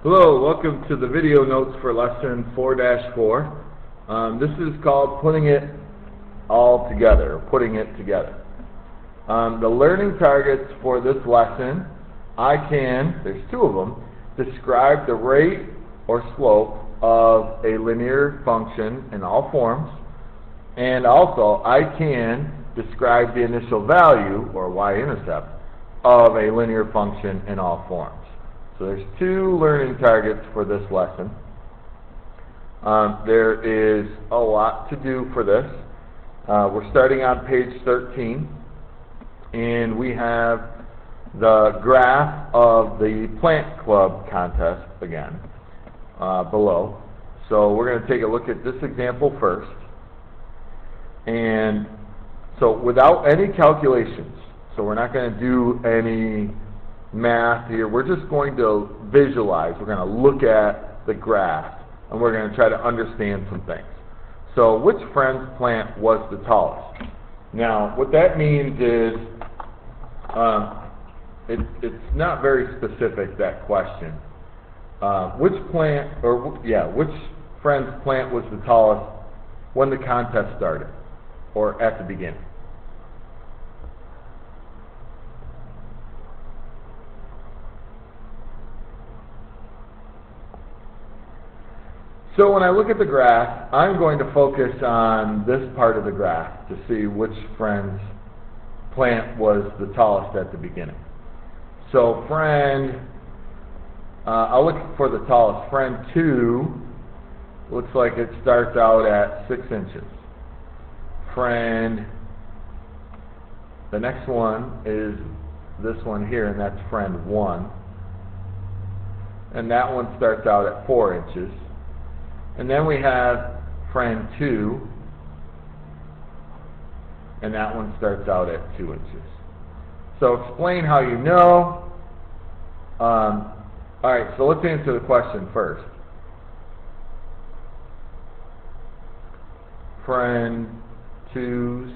Hello, welcome to the video notes for lesson 4-4. This is called putting it all together, putting it together. The learning targets for this lesson, there's two of them, describe the rate or slope of a linear function in all forms, and also I can describe the initial value, or y-intercept, of a linear function in all forms. So there's two learning targets for this lesson. There is a lot to do for this. We're starting on page 13, and we have the graph of the plant club contest again below. So we're going to take a look at this example first. And so without any calculations, so we're not going to do any math here, we're just going to visualize, we're going to look at the graph, and we're going to try to understand some things. So which friend's plant was the tallest? Now what that means is, it's not very specific, that question. Which friend's plant was the tallest when the contest started, or at the beginning? So when I look at the graph, I'm going to focus on this part of the graph to see which friend's plant was the tallest at the beginning. So I'll look for the tallest. Friend 2 looks like it starts out at 6 inches. The next one is this one here, and that's friend 1. And that one starts out at 4 inches. And then we have friend 2, and that one starts out at 2 inches. So explain how you know. Alright, so let's answer the question first. Friend 2's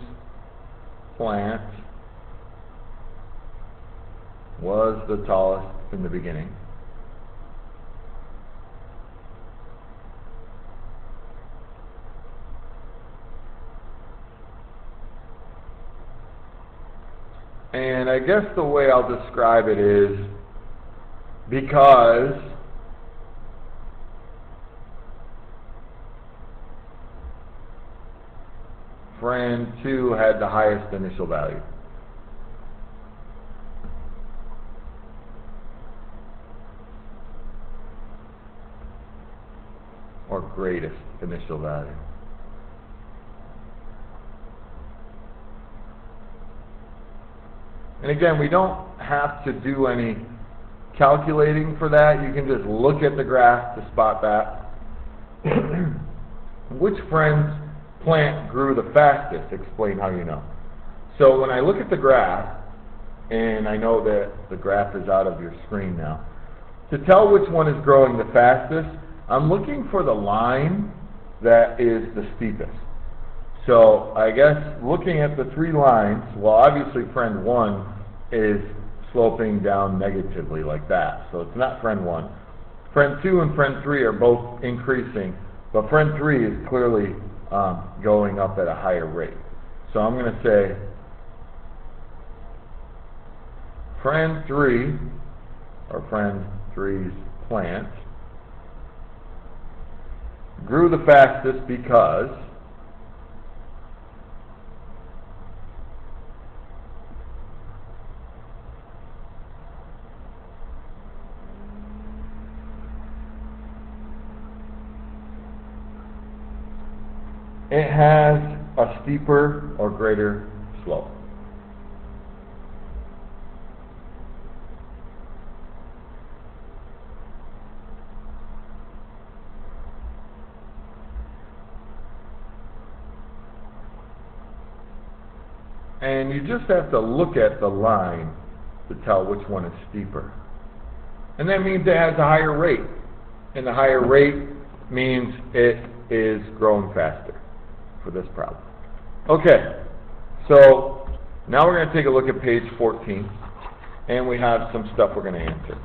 plant was the tallest in the beginning. And I guess the way I'll describe it is because friend 2 had the highest initial value. Or greatest initial value. And again, we don't have to do any calculating for that. You can just look at the graph to spot that. Which friend's plant grew the fastest? Explain how you know. So when I look at the graph, and I know that the graph is out of your screen now, to tell which one is growing the fastest, I'm looking for the line that is the steepest. So I guess looking at the 3 lines, well obviously friend 1 is sloping down negatively like that, so it's not friend 1. Friend 2 and friend 3 are both increasing, but friend 3 is clearly going up at a higher rate. So I'm going to say friend 3, or friend 3's plant, grew the fastest because it has a steeper or greater slope. And you just have to look at the line to tell which one is steeper. And that means it has a higher rate. And the higher rate means it is growing faster for this problem. Okay, so now we're going to take a look at page 14, and we have some stuff we're going to answer.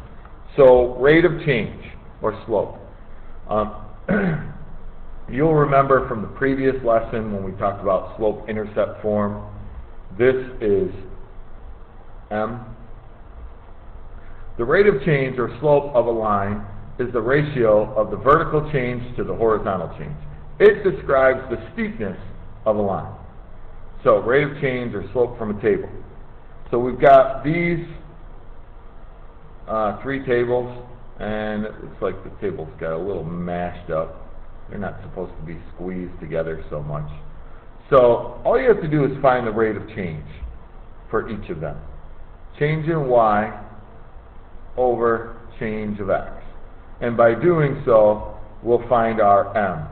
So rate of change. or slope. You'll remember from the previous lesson when we talked about slope-intercept form, this is m. The rate of change or slope of a line is the ratio of the vertical change to the horizontal change. It describes the steepness of a line. So rate of change or slope from a table. So we've got these three tables, and it looks like the table's got a little mashed up. They're not supposed to be squeezed together so much. So all you have to do is find the rate of change for each of them. Change in y over change of x. And by doing so, we'll find our m.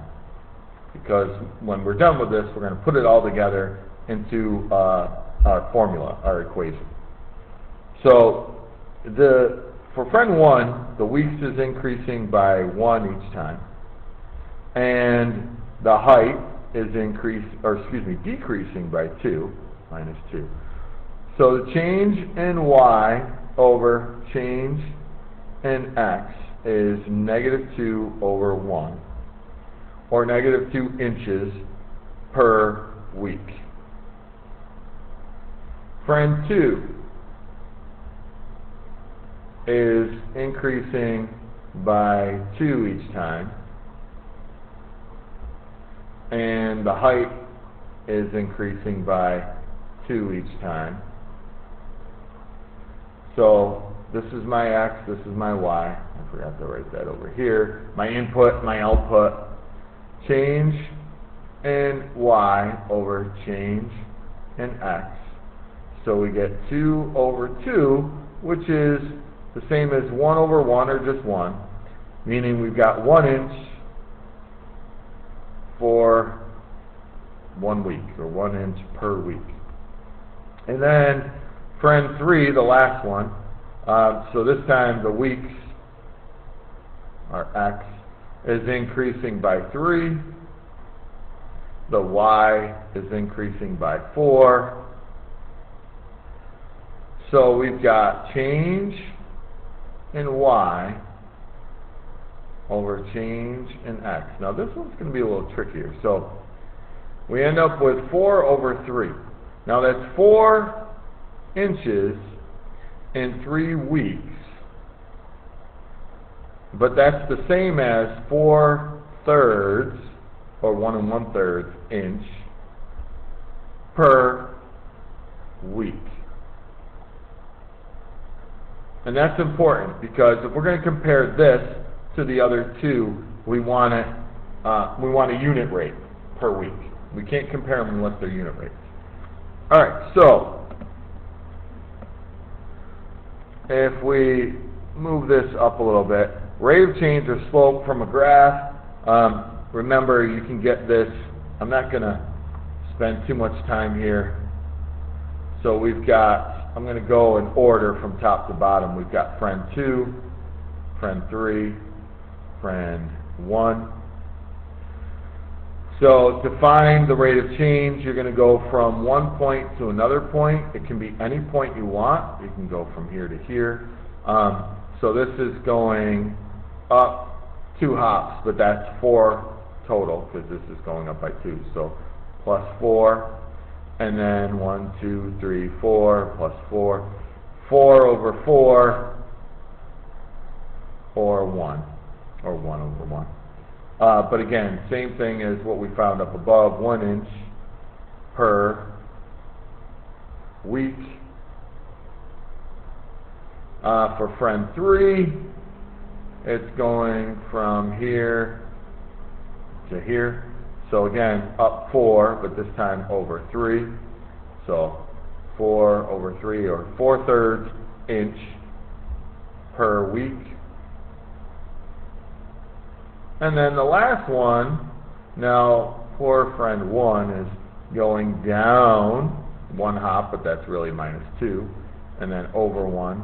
Because when we're done with this, we're going to put it all together into our formula, our equation. So for friend 1, the weeks is increasing by 1 each time. And the height is decreasing by 2, minus 2. So the change in y over change in x is negative 2 over 1, or negative 2 inches per week. Friend 2 is increasing by 2 each time, and the height is increasing by 2 each time. So this is my x, this is my y. I forgot to write that over here. My input, my output. Change in y over change in x. So we get 2 over 2, which is the same as 1 over 1, or just 1, meaning we've got 1 inch for 1 week, or 1 inch per week. And then friend 3, the last one, so this time the weeks, our x, is increasing by 3. The y is increasing by 4. So we've got change in y over change in x. Now this one's going to be a little trickier. So we end up with 4 over 3. Now that's 4 inches in 3 weeks. But that's the same as 4/3, or 1 1/3 inch per week. And that's important because if we're going to compare this to the other two, we want a unit rate per week. We can't compare them unless they're unit rates. All right, so if we move this up a little bit, rate of change or slope from a graph. Remember, you can get this. I'm not going to spend too much time here. So we've got, I'm going to go in order from top to bottom. We've got friend 2, friend 3, friend 1. So to find the rate of change, you're going to go from one point to another point. It can be any point you want. You can go from here to here. So this is going up 2 hops, but that's 4 total because this is going up by 2. So plus 4, and then 1, 2, 3, 4, plus 4. 4 over 4, or 1, or 1 over 1. But again, same thing as what we found up above, 1 inch per week. For friend 3, it's going from here to here. So again, up 4, but this time over 3. So 4 over 3, or 4/3 inch per week. And then the last one, now poor friend 1 is going down 1 hop, but that's really minus 2, and then over 1.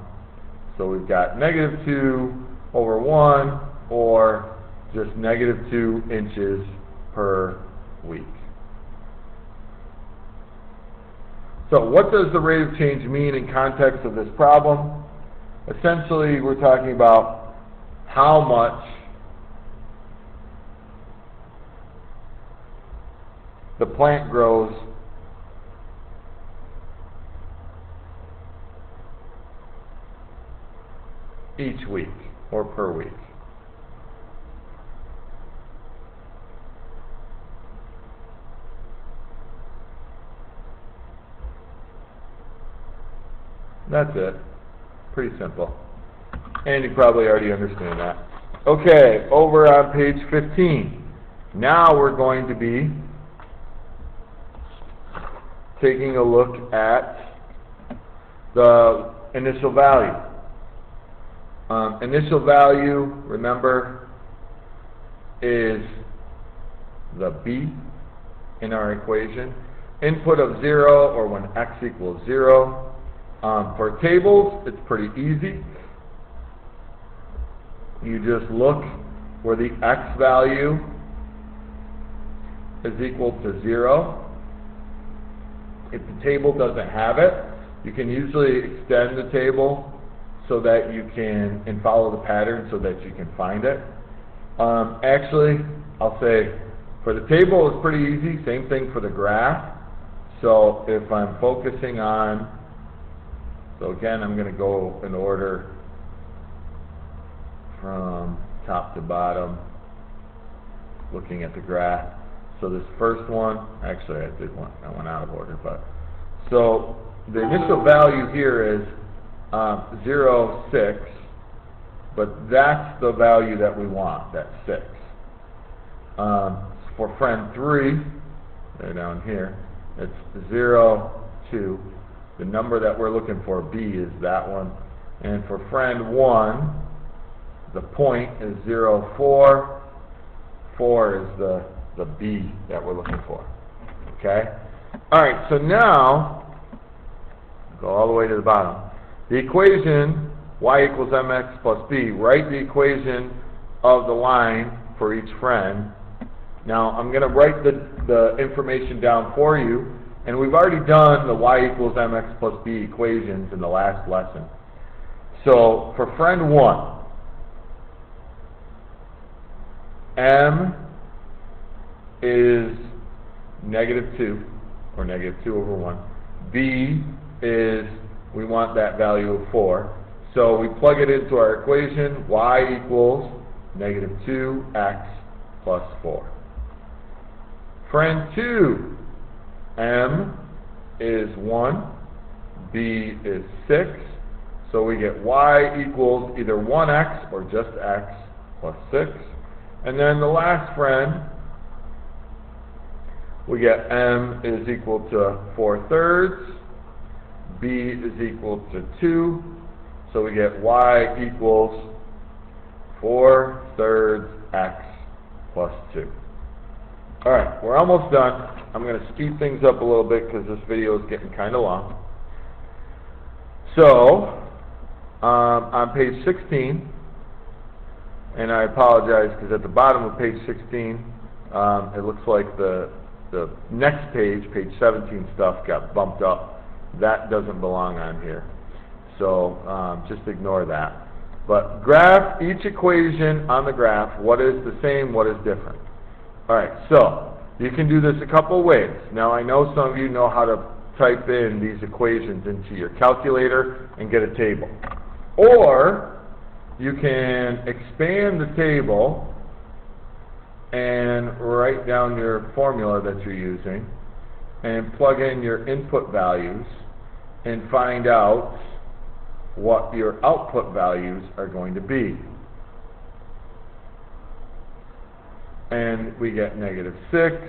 So we've got negative 2 over 1, or just negative 2 inches per week. So what does the rate of change mean in context of this problem? Essentially, we're talking about how much the plant grows each week or per week. That's it. Pretty simple. And you probably already understand that. Okay, over on page 15. Now we're going to be taking a look at the initial value. Initial value, remember, is the b in our equation. Input of 0, or when x equals 0. For tables, it's pretty easy. You just look where the x value is equal to 0. If the table doesn't have it, you can usually extend the table so that you can, and follow the pattern so that you can find it. Actually, I'll say for the table it's pretty easy, same thing for the graph. So if I'm focusing on, so again I'm going to go in order from top to bottom, looking at the graph. So this first one, actually I went out of order, but so the initial value here is 0, 6, but that's the value that we want, that's 6. For friend 3, they're down here, it's 0, 2. The number that we're looking for, B, is that one. And for friend 1, the point is 0, 4. 4 is the B that we're looking for. Okay? Alright, so now, go all the way to the bottom. The equation, y equals mx plus b, write the equation of the line for each friend. Now, I'm going to write the information down for you, and we've already done the y equals mx plus b equations in the last lesson. So, for friend 1, m is -2, or -2 over 1. B is, we want that value of 4. So we plug it into our equation, y equals -2x plus 4. Friend 2, m is 1, b is 6. So we get y equals either 1x or just x plus 6. And then the last friend, we get m is equal to 4/3, b is equal to 2, so we get y equals 4/3 x plus 2. Alright, we're almost done. I'm going to speed things up a little bit because this video is getting kind of long. So, on page 16, and I apologize because at the bottom of page 16, it looks like the next page, page 17 stuff, got bumped up. That doesn't belong on here. So just ignore that. But graph each equation on the graph. What is the same? What is different? Alright, so you can do this a couple ways. Now I know some of you know how to type in these equations into your calculator and get a table. Or you can expand the table and write down your formula that you're using and plug in your input values and find out what your output values are going to be. And we get -6,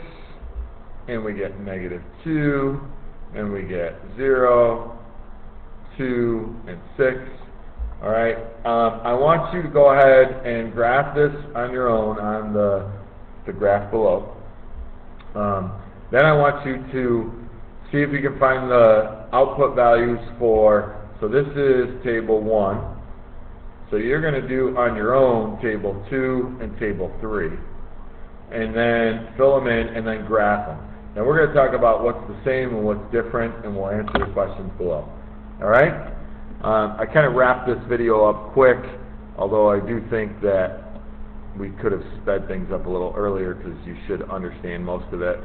and we get -2, and we get 0, 2, and 6. Alright, I want you to go ahead and graph this on your own on the graph below. Then I want you to see if you can find the output values for, so this is table 1. So you're going to do on your own table 2 and table 3. And then fill them in and then graph them. Now we're going to talk about what's the same and what's different, and we'll answer the questions below. Alright? I kind of wrapped this video up quick although I do think that we could have sped things up a little earlier because you should understand most of it.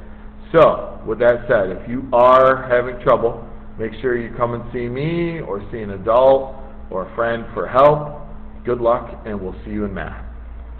So, with that said, if you are having trouble, make sure you come and see me or see an adult or a friend for help. Good luck, and we'll see you in math.